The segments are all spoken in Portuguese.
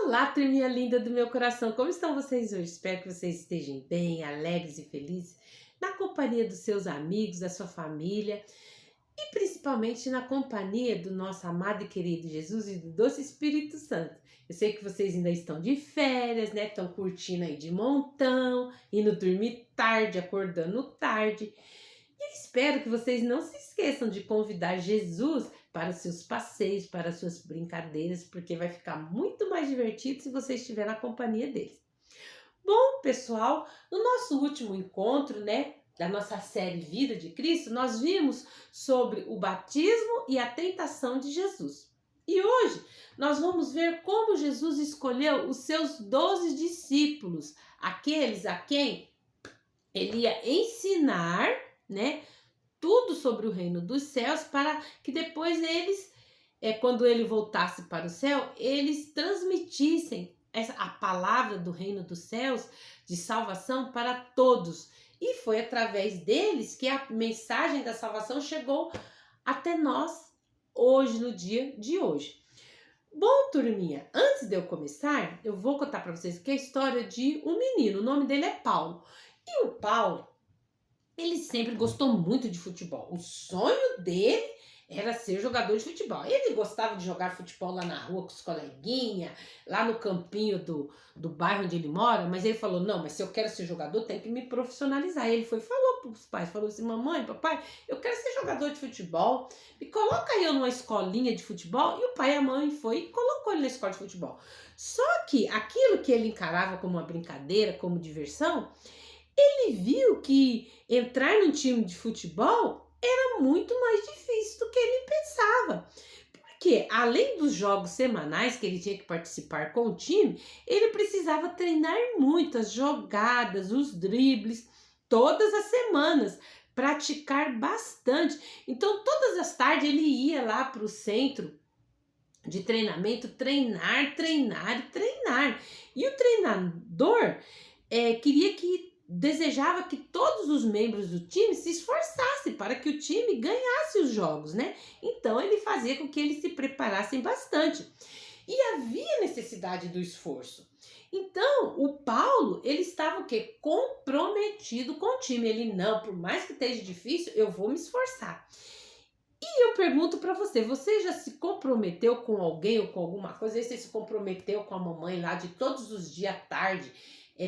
Olá, turminha linda do meu coração, como estão vocês hoje? Espero que vocês estejam bem, alegres e felizes, na companhia dos seus amigos, da sua família e principalmente na companhia do nosso amado e querido Jesus e do doce Espírito Santo. Eu sei que vocês ainda estão de férias, né? Estão curtindo aí de montão, indo dormir tarde, acordando tarde. E espero que vocês não se esqueçam de convidar Jesus para os seus passeios, para as suas brincadeiras, porque vai ficar muito mais divertido se você estiver na companhia deles. Bom, pessoal, no nosso último encontro, né, da nossa série Vida de Cristo, nós vimos sobre o batismo e a tentação de Jesus. E hoje nós vamos ver como Jesus escolheu os seus 12 discípulos, aqueles a quem ele ia ensinar, né, tudo sobre o reino dos céus, para que depois eles, quando ele voltasse para o céu, eles transmitissem a palavra do reino dos céus de salvação para todos. E foi através deles que a mensagem da salvação chegou até nós hoje, no dia de hoje. Bom, turminha, antes de eu começar, eu vou contar para vocês que é a história de um menino, o nome dele é Paulo. E o Paulo, ele sempre gostou muito de futebol. O sonho dele era ser jogador de futebol. Ele gostava de jogar futebol lá na rua com os coleguinhas, lá no campinho do bairro onde ele mora, mas ele falou, não, mas se eu quero ser jogador, tem que me profissionalizar. E ele falou para os pais, falou assim, mamãe, papai, eu quero ser jogador de futebol, me coloca eu numa escolinha de futebol. E o pai e a mãe foi e colocou ele na escola de futebol. Só que aquilo que ele encarava como uma brincadeira, como diversão, ele viu que entrar num time de futebol era muito mais difícil do que ele pensava. Porque, além dos jogos semanais que ele tinha que participar com o time, ele precisava treinar muito as jogadas, os dribles, todas as semanas, praticar bastante. Então, todas as tardes ele ia lá para o centro de treinamento, treinar. E o treinador desejava que todos os membros do time se esforçassem para que o time ganhasse os jogos, né? Então ele fazia com que eles se preparassem bastante. E havia necessidade do esforço. Então, o Paulo, ele estava o quê? Comprometido com o time. Ele, não, por mais que esteja difícil, eu vou me esforçar. E eu pergunto para você, você já se comprometeu com alguém ou com alguma coisa? Você se comprometeu com a mamãe lá de todos os dias à tarde,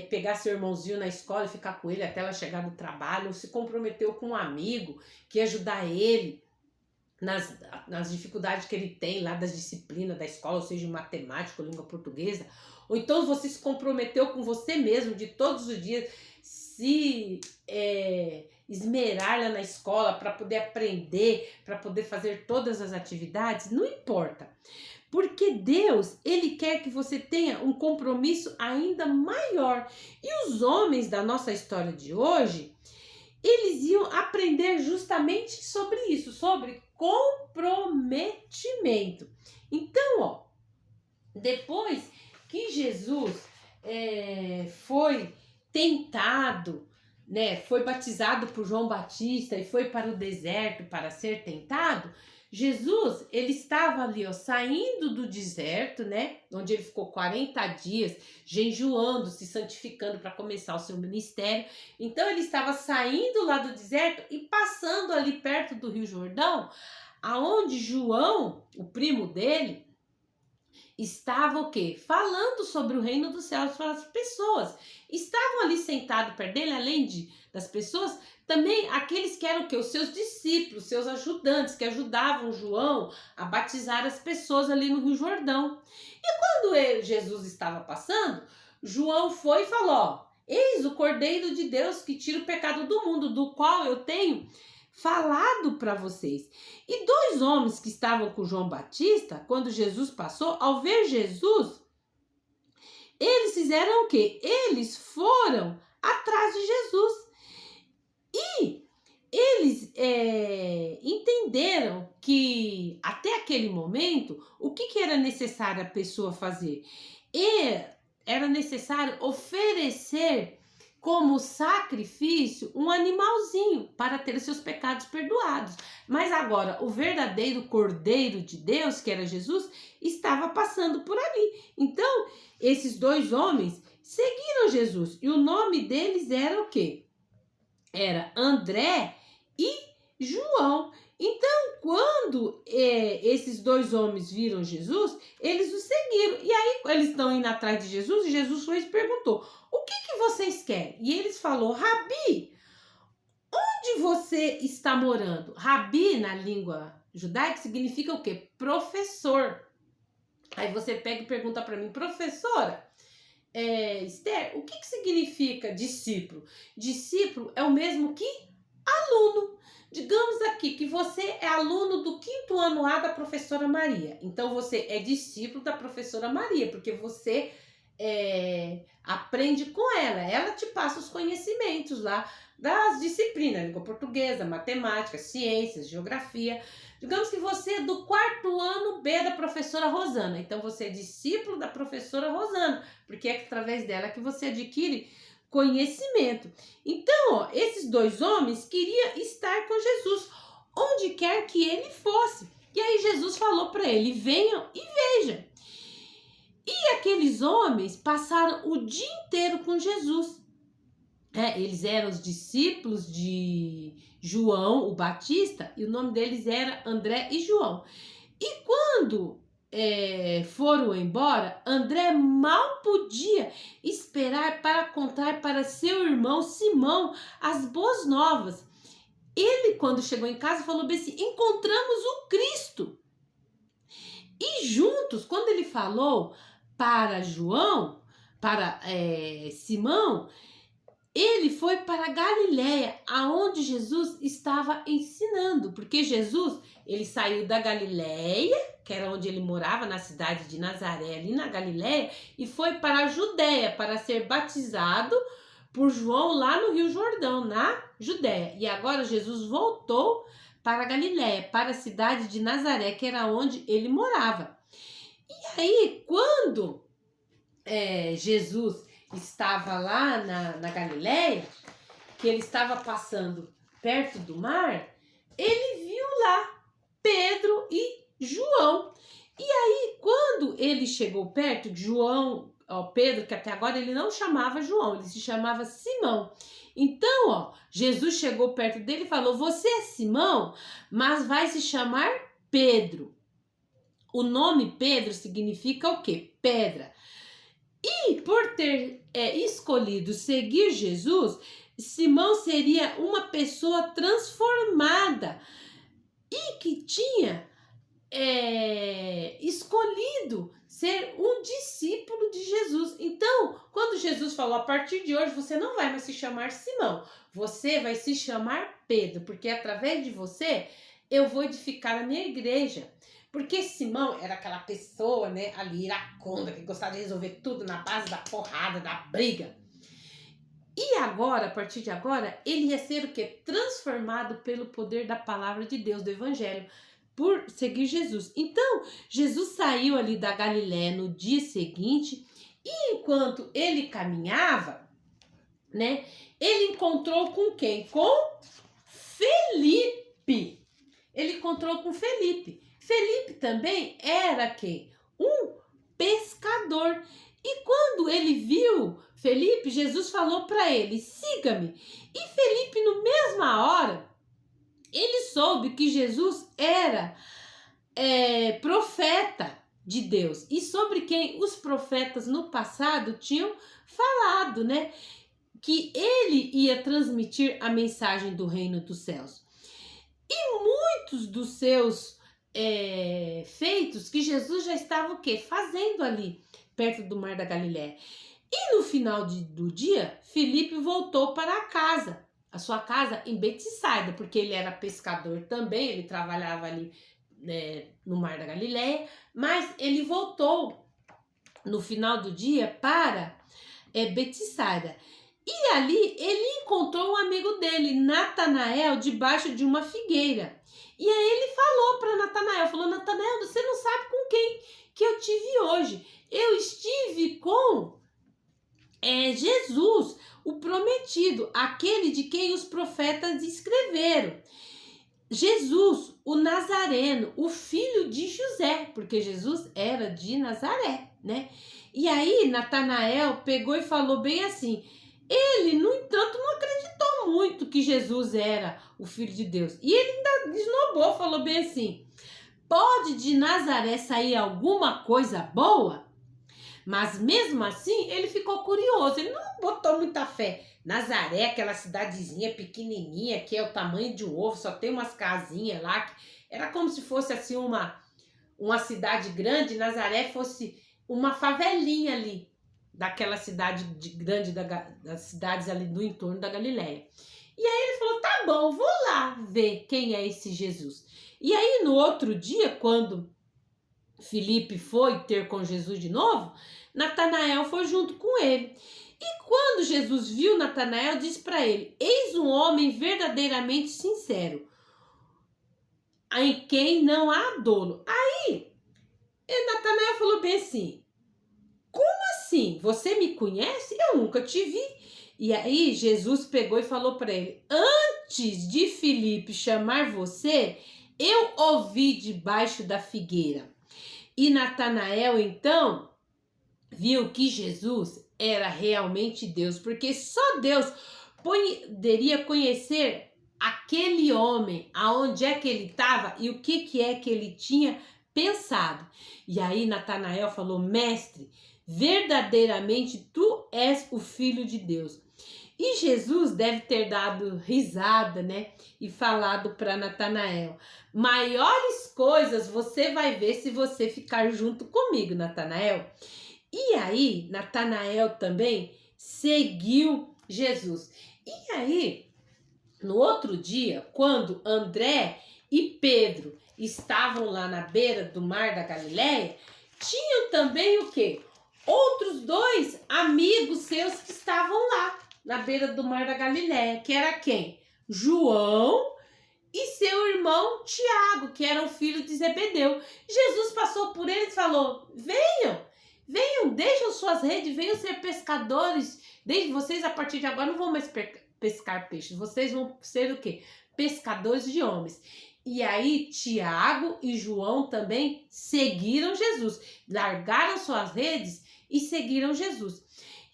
pegar seu irmãozinho na escola e ficar com ele até ela chegar do trabalho? Ou se comprometeu com um amigo que ia ajudar ele nas dificuldades que ele tem lá das disciplinas da escola, ou seja, matemática ou língua portuguesa? Ou então você se comprometeu com você mesmo de todos os dias se esmerar lá na escola para poder aprender, para poder fazer todas as atividades? Não importa. Porque Deus, ele quer que você tenha um compromisso ainda maior. E os homens da nossa história de hoje, eles iam aprender justamente sobre isso, sobre comprometimento. Então, depois que Jesus foi tentado, né, foi batizado por João Batista e foi para o deserto para ser tentado, Jesus, ele estava ali, saindo do deserto, né, onde ele ficou 40 dias jejuando, se santificando para começar o seu ministério. Então ele estava saindo lá do deserto e passando ali perto do Rio Jordão, aonde João, o primo dele, estava o quê? Falando sobre o reino dos céus para as pessoas. Estavam ali sentados perto dele, além das pessoas, também aqueles que eram o quê? Os seus discípulos, seus ajudantes, que ajudavam João a batizar as pessoas ali no Rio Jordão. E quando Jesus estava passando, João foi e falou, eis o Cordeiro de Deus que tira o pecado do mundo, do qual eu tenho falado para vocês. E dois homens que estavam com João Batista, quando Jesus passou, ao ver Jesus, eles fizeram o quê? Eles foram atrás de Jesus. E eles entenderam que até aquele momento, o que era necessário a pessoa fazer? Era necessário oferecer como sacrifício um animalzinho para ter seus pecados perdoados. Mas agora o verdadeiro Cordeiro de Deus, que era Jesus, estava passando por ali. Então esses dois homens seguiram Jesus. E o nome deles era o quê? Era André e João. Então, quando esses dois homens viram Jesus, eles o seguiram. E aí, eles estão indo atrás de Jesus, e Jesus foi e perguntou: o que vocês querem? E eles falaram: Rabi, onde você está morando? Rabi, na língua judaica, significa o quê? Professor. Aí você pega e pergunta para mim: professora, Esther, o que significa discípulo? Discípulo é o mesmo que aluno. Digamos aqui que você é aluno do 5º ano A da professora Maria. Então, você é discípulo da professora Maria, porque você aprende com ela. Ela te passa os conhecimentos lá das disciplinas, língua portuguesa, matemática, ciências, geografia. Digamos que você é do 4º ano B da professora Rosana. Então, você é discípulo da professora Rosana, porque é através dela que você adquire conhecimento. Então, esses dois homens queriam estar com Jesus, onde quer que ele fosse. E aí Jesus falou para ele: venham e vejam. E aqueles homens passaram o dia inteiro com Jesus. Eles eram os discípulos de João, o Batista, e o nome deles era André e João. E quando foram embora, André mal podia esperar para contar para seu irmão Simão as boas novas. Ele, quando chegou em casa, falou bem assim: encontramos o Cristo. E juntos, quando ele falou para João, para Simão, ele foi para Galiléia, aonde Jesus estava ensinando, porque Jesus, ele saiu da Galiléia, que era onde ele morava, na cidade de Nazaré, ali na Galiléia, e foi para a Judéia para ser batizado por João lá no Rio Jordão, na Judéia. E agora Jesus voltou para a Galiléia, para a cidade de Nazaré, que era onde ele morava. E aí, quando Jesus estava lá na Galiléia, que ele estava passando perto do mar, ele viu lá Pedro e João. E aí, quando ele chegou perto de João, Pedro, que até agora ele não chamava João, ele se chamava Simão. Então, Jesus chegou perto dele e falou: você é Simão, mas vai se chamar Pedro. O nome Pedro significa o quê? Pedra. E por ter escolhido seguir Jesus, Simão seria uma pessoa transformada e que tinha escolhido ser um discípulo de Jesus. Então, quando Jesus falou: a partir de hoje você não vai mais se chamar Simão, você vai se chamar Pedro, porque através de você eu vou edificar a minha igreja. Porque Simão era aquela pessoa, né, ali iracunda, que gostava de resolver tudo na base da porrada, da briga. E agora, a partir de agora, ele ia ser o quê? Transformado pelo poder da palavra de Deus, do evangelho, por seguir Jesus. Então, Jesus saiu ali da Galiléia no dia seguinte, e enquanto ele caminhava, né, ele encontrou com quem? Com Felipe. Ele encontrou com Felipe. Felipe também era quem? Um pescador. E quando ele viu Felipe, Jesus falou para ele: siga-me. E Felipe, na mesma hora, ele soube que Jesus era profeta de Deus, e sobre quem os profetas no passado tinham falado, né? Que ele ia transmitir a mensagem do reino dos céus. E muitos dos seus feitos que Jesus já estava o quê? Fazendo ali, perto do mar da Galiléia. E no final do dia, Felipe voltou para a sua casa em Betsaida, porque ele era pescador também, ele trabalhava ali no mar da Galiléia, mas ele voltou no final do dia para Betsaida. E ali ele encontrou um amigo dele, Natanael, debaixo de uma figueira. E aí ele falou para Natanael, Natanael, você não sabe com quem que eu tive hoje. Eu estive com Jesus, o prometido, aquele de quem os profetas escreveram. Jesus, o Nazareno, o filho de José, porque Jesus era de Nazaré, né? E aí Natanael pegou e falou bem assim, ele, no entanto, não acreditou muito que Jesus era o Filho de Deus. E ele ainda esnobou, falou bem assim, pode de Nazaré sair alguma coisa boa? Mas mesmo assim, ele ficou curioso, ele não botou muita fé. Nazaré, aquela cidadezinha pequenininha, que é o tamanho de um ovo, só tem umas casinhas lá, que era como se fosse assim uma cidade grande, Nazaré fosse uma favelinha ali, daquela cidade grande, das cidades ali do entorno da Galileia. E aí ele falou, tá bom, vou lá ver quem é esse Jesus. E aí no outro dia, quando Filipe foi ter com Jesus de novo, Natanael foi junto com ele. E quando Jesus viu Natanael, disse para ele, eis um homem verdadeiramente sincero, em quem não há dolo. Aí, Natanael falou bem assim, como assim? Você me conhece? Eu nunca te vi. E aí Jesus pegou e falou para ele, antes de Filipe chamar você, eu ouvi debaixo da figueira. E Natanael, então, viu que Jesus era realmente Deus, porque só Deus poderia conhecer aquele homem, aonde é que ele estava e o que é que ele tinha pensado. E aí Natanael falou, mestre, verdadeiramente tu és o Filho de Deus. E Jesus deve ter dado risada, né? E falado para Natanael, maiores coisas você vai ver se você ficar junto comigo, Natanael. E aí, Natanael também seguiu Jesus. E aí, no outro dia, quando André e Pedro estavam lá na beira do mar da Galileia, tinham também o quê? Outros dois amigos seus que estavam lá na beira do mar da Galileia, que era quem? João e seu irmão Tiago, que era o filho de Zebedeu. Jesus passou por eles e falou, venham, deixem suas redes, venham ser pescadores. Desde vocês, a partir de agora, não vão mais pescar peixes, vocês vão ser o quê? Pescadores de homens. E aí, Tiago e João também seguiram Jesus, largaram suas redes e seguiram Jesus.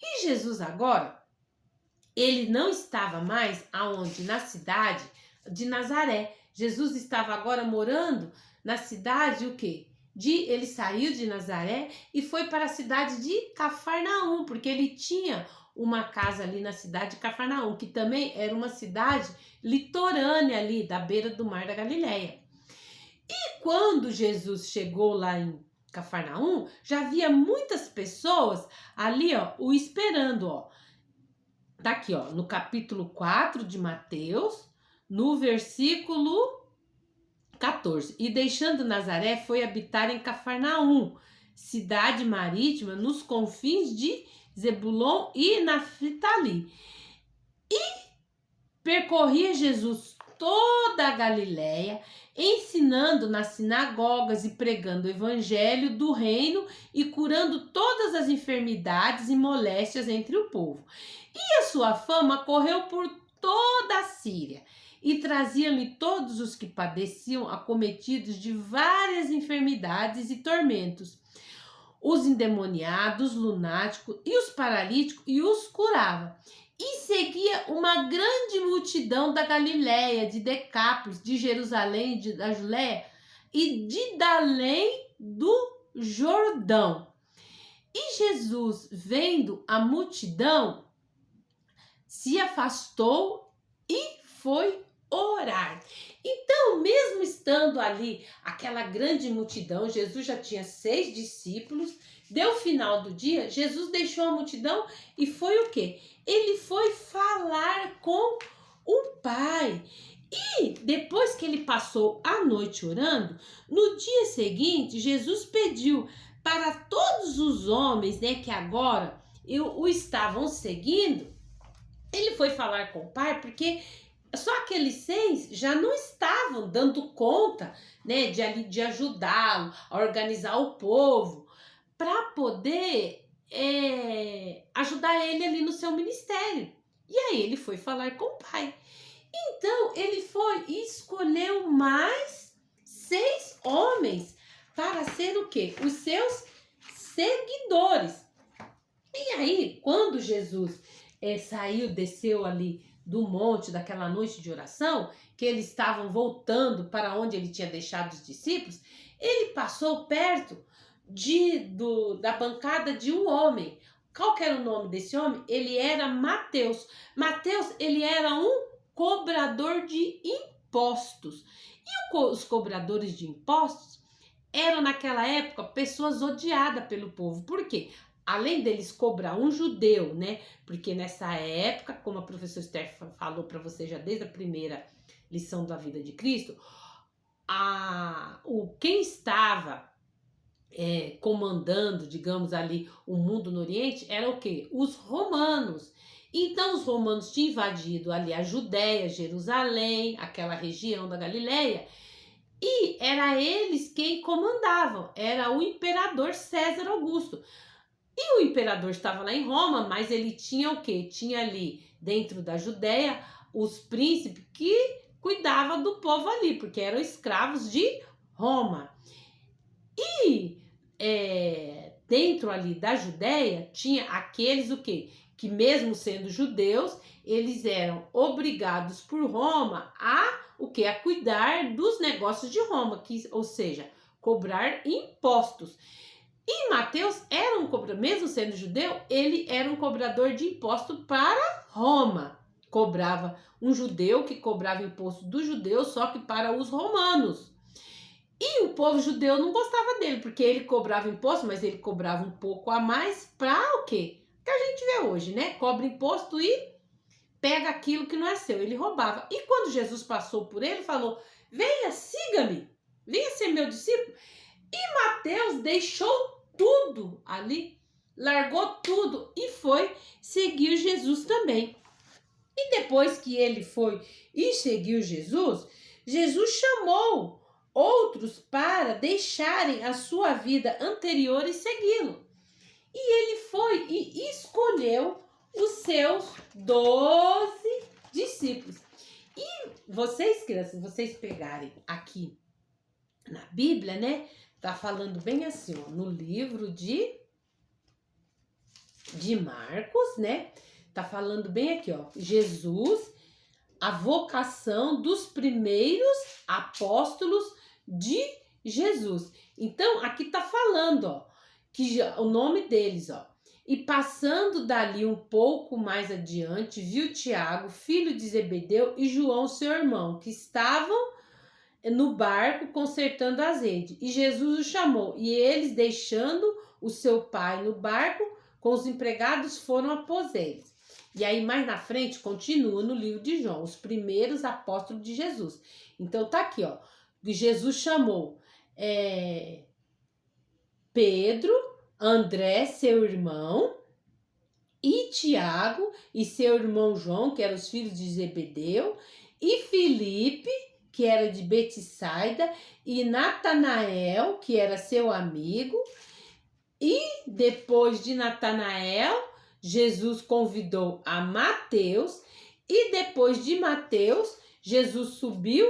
E Jesus agora, ele não estava mais aonde? Na cidade de Nazaré. Jesus estava agora morando na cidade, o quê? Ele saiu de Nazaré e foi para a cidade de Cafarnaum, porque ele tinha uma casa ali na cidade de Cafarnaum, que também era uma cidade litorânea ali, da beira do mar da Galileia. E quando Jesus chegou lá em Cafarnaum, já havia muitas pessoas ali, ó, o esperando, ó. Tá aqui, ó, no capítulo 4 de Mateus, no versículo 14. E deixando Nazaré, foi habitar em Cafarnaum, cidade marítima, nos confins de Zebulon e Naftali. E percorria Jesus toda a Galileia, ensinando nas sinagogas e pregando o evangelho do reino e curando todas as enfermidades e moléstias entre o povo. E a sua fama correu por toda a Síria, e trazia-lhe todos os que padeciam, acometidos de várias enfermidades e tormentos, os endemoniados, lunáticos e os paralíticos, e os curava. E seguia uma grande multidão da Galiléia, de Decápolis, de Jerusalém, da Judeia e de além do Jordão. E Jesus, vendo a multidão, se afastou e foi orar. Então, mesmo estando ali aquela grande multidão, Jesus já tinha 6 discípulos, deu o final do dia, Jesus deixou a multidão e foi o quê? Ele foi falar com o Pai. E depois que ele passou a noite orando, no dia seguinte, Jesus pediu para todos os homens, né, que agora o estavam seguindo, ele foi falar com o Pai, porque só aqueles 6 já não estavam dando conta, né, de ajudá-lo a organizar o povo para poder ajudar ele ali no seu ministério. E aí ele foi falar com o Pai. Então ele foi e escolheu mais 6 homens para ser o quê? Os seus seguidores. aí, quando Jesus saiu, desceu ali do monte, daquela noite de oração, que eles estavam voltando para onde ele tinha deixado os discípulos, ele passou perto da bancada de um homem. Qual que era o nome desse homem? Ele era Mateus. Mateus, ele era um cobrador de impostos. E os cobradores de impostos eram, naquela época, pessoas odiadas pelo povo. Por quê? Além deles cobrar um judeu, né? Porque nessa época, como a professora Esther falou para você já desde a primeira lição da vida de Cristo, quem estava comandando, digamos ali, o mundo no Oriente era o quê? Os romanos. Então os romanos tinham invadido ali a Judéia, Jerusalém, aquela região da Galileia, e era eles quem comandavam, era o imperador César Augusto. E o imperador estava lá em Roma, mas ele tinha o quê? Tinha ali dentro da Judéia os príncipes que cuidavam do povo ali, porque eram escravos de Roma. E dentro ali da Judéia tinha aqueles o quê? Que mesmo sendo judeus, eles eram obrigados por Roma o quê? A cuidar dos negócios de Roma, ou seja, cobrar impostos. E Mateus era um cobrador, mesmo sendo judeu, ele era um cobrador de imposto para Roma. Cobrava um judeu que cobrava imposto dos judeus, só que para os romanos. E o povo judeu não gostava dele, porque ele cobrava imposto, mas ele cobrava um pouco a mais para o quê? Que a gente vê hoje, né? Cobra imposto e pega aquilo que não é seu. Ele roubava. E quando Jesus passou por ele, falou: venha, siga-me, venha ser meu discípulo. E Mateus deixou tudo ali, largou tudo e foi seguir Jesus também. E depois que ele foi e seguiu Jesus, Jesus chamou outros para deixarem a sua vida anterior e segui-lo. E ele foi e escolheu os seus 12 discípulos. E vocês, crianças, vocês pegarem aqui na Bíblia, né? Tá falando bem assim, ó, no livro de Marcos, né? Tá falando bem aqui, ó, Jesus, a vocação dos primeiros apóstolos de Jesus. Então, aqui tá falando, ó, que o nome deles, ó. E passando dali um pouco mais adiante, viu Tiago, filho de Zebedeu, e João, seu irmão, que estavam no barco consertando as redes. E Jesus os chamou, e eles, deixando o seu pai no barco com os empregados, foram após eles. E aí mais na frente continua no livro de João, os primeiros apóstolos de Jesus. Então tá aqui, ó, Jesus chamou Pedro, André, seu irmão, e Tiago e seu irmão João, que eram os filhos de Zebedeu, e Filipe, que era de Betsaida, e Natanael, que era seu amigo. E depois de Natanael, Jesus convidou a Mateus, e depois de Mateus, Jesus subiu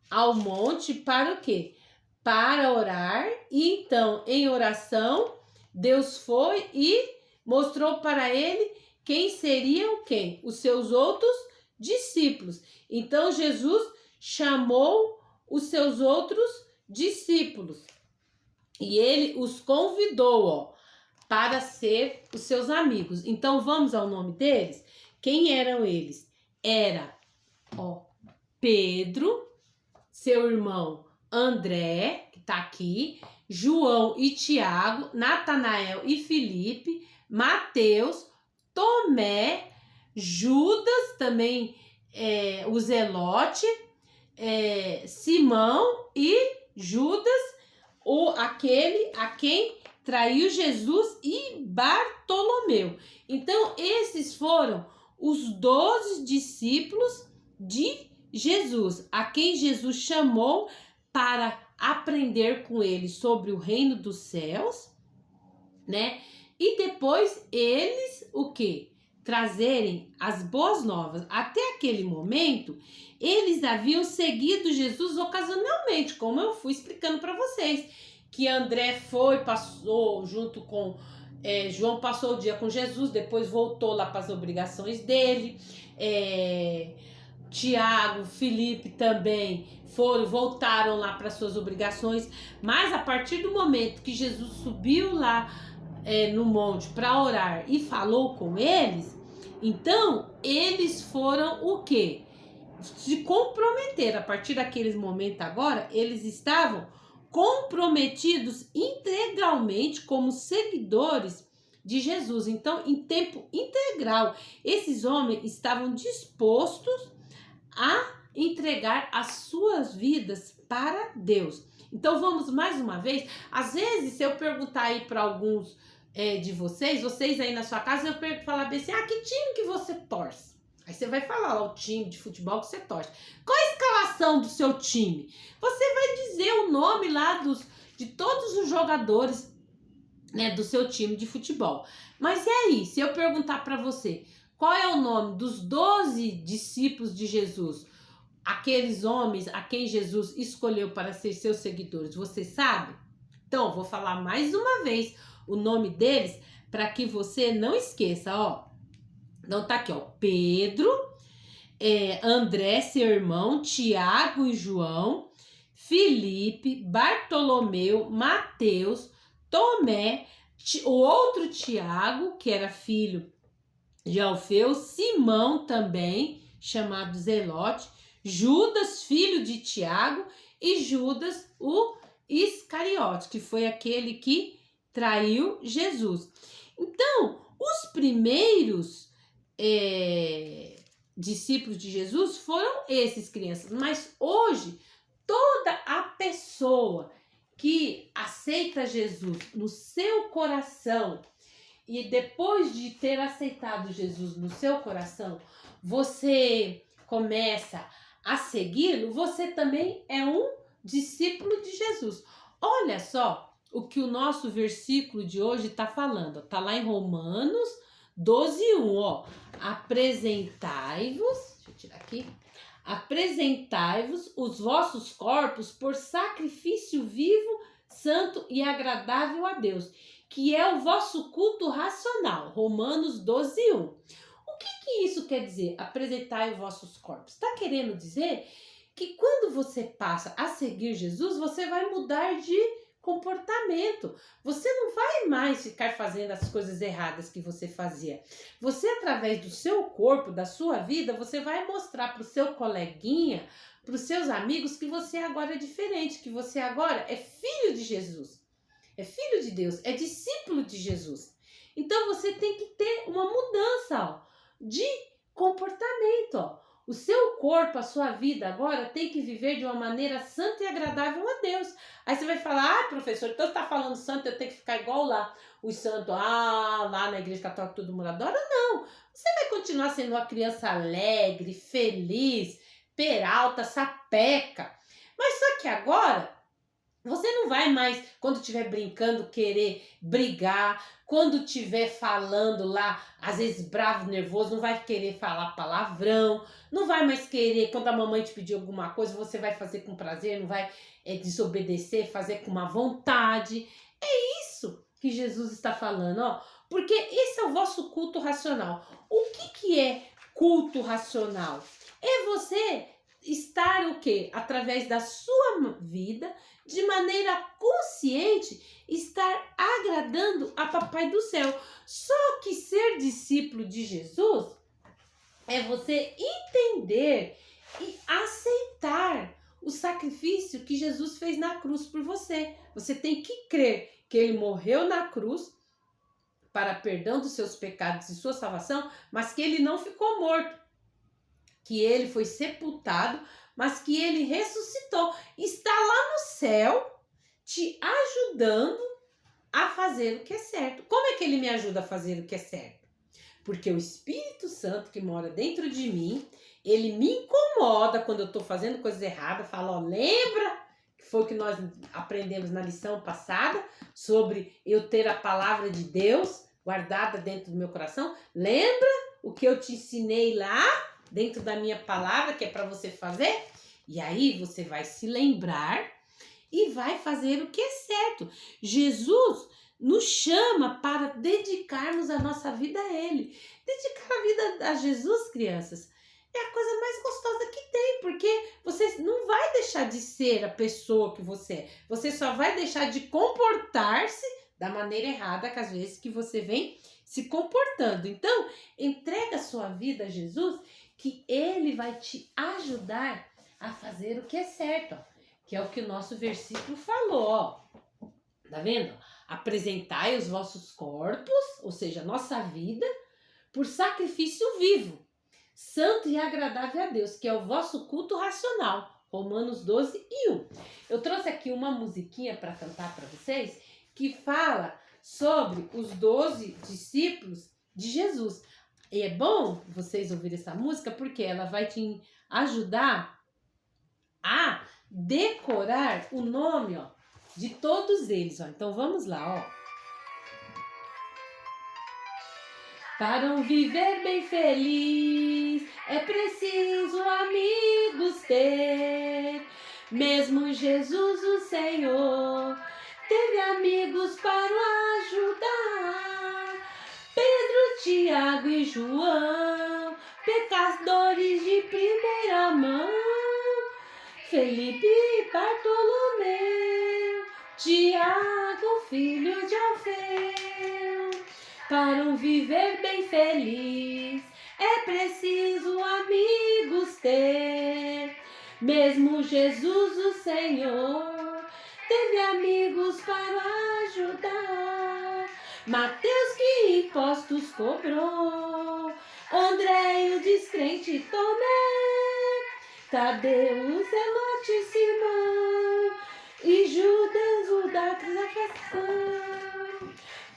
ao monte para o quê? Para orar. E então, em oração, Deus foi e mostrou para ele quem seriam quem? Os seus outros discípulos. Então, Jesus chamou os seus outros discípulos e ele os convidou, ó, para ser os seus amigos. Então, vamos ao nome deles? Quem eram eles? Era, ó, Pedro, seu irmão André, que tá aqui, João e Tiago, Natanael e Filipe, Mateus, Tomé, Judas, também o Zelote, Simão e Judas, aquele a quem traiu Jesus, e Bartolomeu. Então, esses foram os 12 discípulos de Jesus, a quem Jesus chamou para aprender com ele sobre o reino dos céus, né? E depois eles, o quê? Trazerem as boas novas. Até aquele momento, eles haviam seguido Jesus ocasionalmente, como eu fui explicando para vocês, que André passou junto com João passou o dia com Jesus, depois voltou lá para as obrigações dele. Tiago, Felipe também voltaram lá para suas obrigações. Mas a partir do momento que Jesus subiu lá no monte para orar e falou com eles, então eles foram o quê? Se comprometer. A partir daqueles momentos agora, eles estavam comprometidos integralmente como seguidores de Jesus. Então, em tempo integral, esses homens estavam dispostos a entregar as suas vidas para Deus. Então, vamos mais uma vez. Às vezes, se eu perguntar aí para alguns de vocês aí na sua casa, eu falar bem assim, que time que você torce? Aí você vai falar lá o time de futebol que você torce. Qual a escalação do seu time? Você vai dizer o nome lá de todos os jogadores, né, do seu time de futebol. Mas e aí, se eu perguntar para você, qual é o nome dos 12 discípulos de Jesus? Aqueles homens a quem Jesus escolheu para ser seus seguidores, você sabe? Então, vou falar mais uma vez o nome deles para que você não esqueça, ó. Então tá aqui, ó, Pedro, André, seu irmão, Tiago e João, Felipe, Bartolomeu, Mateus, Tomé, o outro Tiago, que era filho de Alfeu, Simão também, chamado Zelote, Judas, filho de Tiago, e Judas, o Iscariote, que foi aquele que traiu Jesus. Então, os primeiros discípulos de Jesus foram esses, crianças. Mas hoje, toda a pessoa que aceita Jesus no seu coração e depois de ter aceitado Jesus no seu coração, você começa a segui-lo, você também é um discípulo de Jesus. Olha só o que o nosso versículo de hoje está falando. Está lá em Romanos 12:1, ó. Apresentai-vos, deixa eu tirar aqui. Apresentai-vos os vossos corpos por sacrifício vivo, santo e agradável a Deus, que é o vosso culto racional. Romanos 12:1. O que isso quer dizer? Apresentai os vossos corpos. Está querendo dizer que quando você passa a seguir Jesus, você vai mudar de comportamento. Você não vai mais ficar fazendo as coisas erradas que você fazia. Você, através do seu corpo, da sua vida, você vai mostrar para o seu coleguinha, para os seus amigos, que você agora é diferente, que você agora é filho de Jesus, é filho de Deus, é discípulo de Jesus. Então você tem que ter uma mudança, ó, de comportamento, ó. O seu corpo, a sua vida agora tem que viver de uma maneira santa e agradável a Deus. Aí você vai falar, professor, então você está falando santo, eu tenho que ficar igual lá, os santos, lá na igreja católica todo mundo adora? Não, você vai continuar sendo uma criança alegre, feliz, peralta, sapeca. Mas só que agora, você não vai mais, quando estiver brincando, querer brigar. Quando estiver falando lá, às vezes bravo, nervoso, não vai querer falar palavrão. Não vai mais querer, quando a mamãe te pedir alguma coisa, você vai fazer com prazer, não vai desobedecer, fazer com má vontade. É isso que Jesus está falando, ó. Porque esse é o vosso culto racional. O que é culto racional? É você estar o quê? Através da sua vida, de maneira consciente, estar agradando a Papai do Céu. Só que ser discípulo de Jesus é você entender e aceitar o sacrifício que Jesus fez na cruz por você. Você tem que crer que ele morreu na cruz para perdão dos seus pecados e sua salvação, mas que ele não ficou morto, que ele foi sepultado, mas que ele ressuscitou. Está lá no céu, te ajudando a fazer o que é certo. Como é que ele me ajuda a fazer o que é certo? Porque o Espírito Santo que mora dentro de mim, ele me incomoda quando eu estou fazendo coisas erradas. Fala, ó, lembra que foi o que nós aprendemos na lição passada sobre eu ter a palavra de Deus guardada dentro do meu coração? Lembra o que eu te ensinei lá dentro da minha palavra, que é para você fazer? E aí você vai se lembrar e vai fazer o que é certo. Jesus nos chama para dedicarmos a nossa vida a Ele. Dedicar a vida a Jesus, crianças, é a coisa mais gostosa que tem, porque você não vai deixar de ser a pessoa que você é. Você só vai deixar de comportar-se da maneira errada, que às vezes que você vem se comportando. Então, entrega a sua vida a Jesus, que Ele vai te ajudar a fazer o que é certo, ó, que é o que o nosso versículo falou, ó. Tá vendo? Apresentai os vossos corpos, ou seja, a nossa vida, por sacrifício vivo, santo e agradável a Deus, que é o vosso culto racional. Romanos 12:1. Eu trouxe aqui uma musiquinha para cantar para vocês, que fala sobre os 12 discípulos de Jesus. E é bom vocês ouvirem essa música, porque ela vai te ajudar a decorar o nome, ó, de todos eles, ó. Então vamos lá, ó. Para um viver bem feliz, é preciso amigos ter. Mesmo Jesus, o Senhor, teve amigos para o ajudar. Pedro, Tiago e João, pecadores de primeira mão. Felipe e Bartolomeu, Tiago, filho de Alfeu. Para um viver bem feliz, é preciso amigos ter. Mesmo Jesus, o Senhor, teve amigos para ajudar. Mateus, que impostos cobrou, André, o descrente Tomé, Tadeu, Zelote, Simão e Judas, o da transação.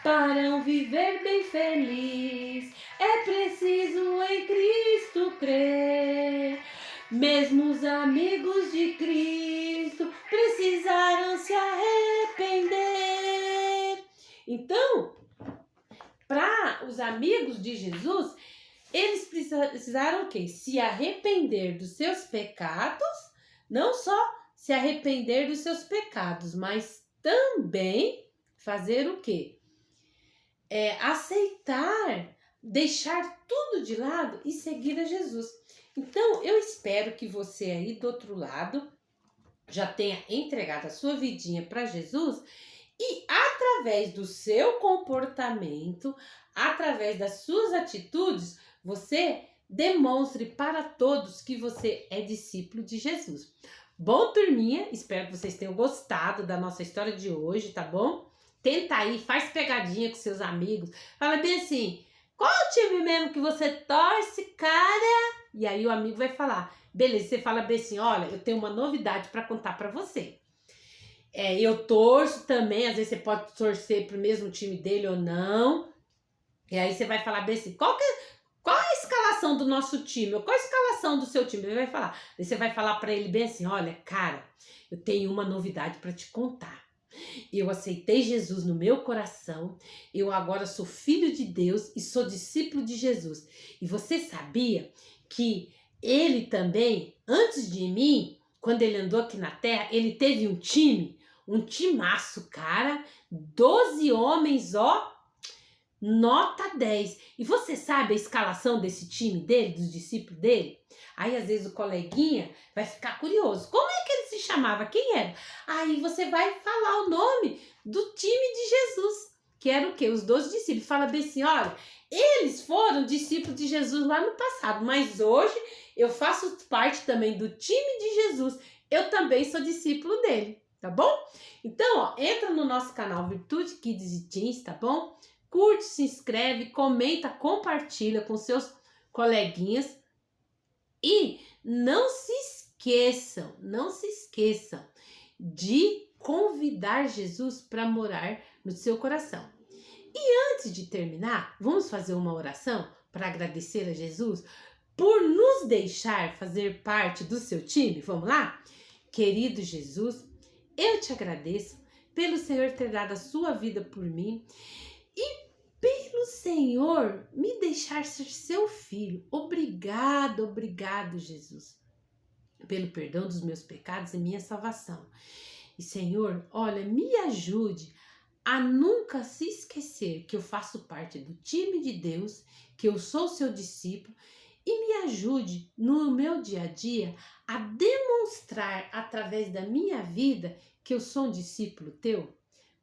Para um viver bem feliz, é preciso em Cristo crer. Mesmo os amigos de Cristo precisaram se arrepender. Então, para os amigos de Jesus, eles precisaram o quê? Se arrepender dos seus pecados, não só se arrepender dos seus pecados, mas também fazer o quê? Aceitar, deixar tudo de lado e seguir a Jesus. Então, eu espero que você aí do outro lado já tenha entregado a sua vidinha para Jesus e através do seu comportamento, através das suas atitudes, você demonstre para todos que você é discípulo de Jesus. Bom, turminha, espero que vocês tenham gostado da nossa história de hoje, tá bom? Tenta aí, faz pegadinha com seus amigos. Fala bem assim, qual o time mesmo que você torce, cara? E aí o amigo vai falar, beleza, você fala bem assim, olha, eu tenho uma novidade para contar para você. Eu torço também, às vezes você pode torcer pro mesmo time dele ou não. E aí você vai falar bem assim, qual é a escalação do nosso time? Ou qual a escalação do seu time? Ele vai falar. Aí você vai falar para ele bem assim, olha, cara, eu tenho uma novidade para te contar. Eu aceitei Jesus no meu coração, eu agora sou filho de Deus e sou discípulo de Jesus. E você sabia que ele também, antes de mim, quando ele andou aqui na terra, ele teve um timaço, cara, 12 homens, ó, nota 10. E você sabe a escalação desse time dele, dos discípulos dele? Aí às vezes o coleguinha vai ficar curioso. Como é que ele se chamava? Quem era? Aí você vai falar o nome do time de Jesus, que era o quê? Os 12 discípulos. Fala bem assim, olha, eles foram discípulos de Jesus lá no passado, mas hoje eu faço parte também do time de Jesus. Eu também sou discípulo dele, tá bom? Então, ó, entra no nosso canal Virtude Kids e Teens, tá bom? Curte, se inscreve, comenta, compartilha com seus coleguinhas. E não se esqueçam de convidar Jesus para morar no seu coração. E antes de terminar, vamos fazer uma oração para agradecer a Jesus por nos deixar fazer parte do seu time? Vamos lá? Querido Jesus, eu te agradeço pelo Senhor ter dado a sua vida por mim e pelo Senhor me deixar ser seu filho. Obrigado, Jesus, pelo perdão dos meus pecados e minha salvação. E Senhor, olha, me ajude a nunca se esquecer que eu faço parte do time de Deus, que eu sou seu discípulo, e me ajude no meu dia a dia a demonstrar através da minha vida que eu sou um discípulo teu?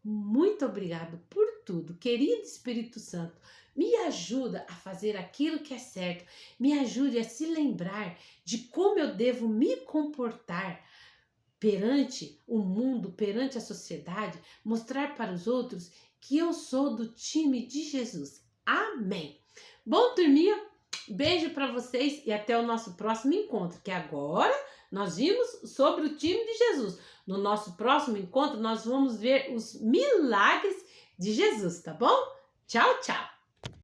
Muito obrigado por tudo, querido Espírito Santo. Me ajuda a fazer aquilo que é certo. Me ajude a se lembrar de como eu devo me comportar perante o mundo, perante a sociedade, mostrar para os outros que eu sou do time de Jesus. Amém. Bom, turminha, beijo para vocês e até o nosso próximo encontro, que agora nós vimos sobre o time de Jesus. No nosso próximo encontro, nós vamos ver os milagres de Jesus, tá bom? Tchau, tchau!